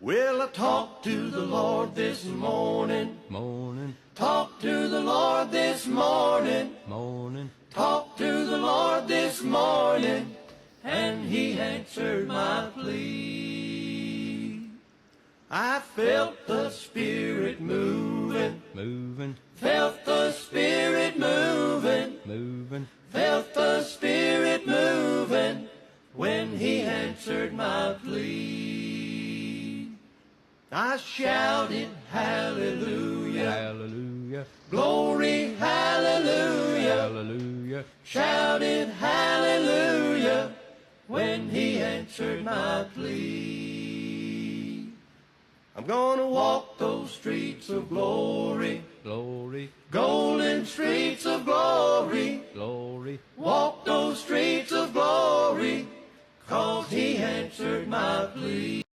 Well, I talked to the Lord this morning. Talked to the Lord this morning. Talked to the Lord this morning. And he answered my plea. I felt the Spirit moving. Felt the Spirit moving. Felt the Spirit moving when he answered my plea. I shouted hallelujah, Hallelujah. glory hallelujah, Hallelujah. shouted hallelujah when he answered my plea. I'm gonna walk those streets of glory, Glory. golden streets of glory, Glory. walk those streets of glory, 'cause he answered my plea.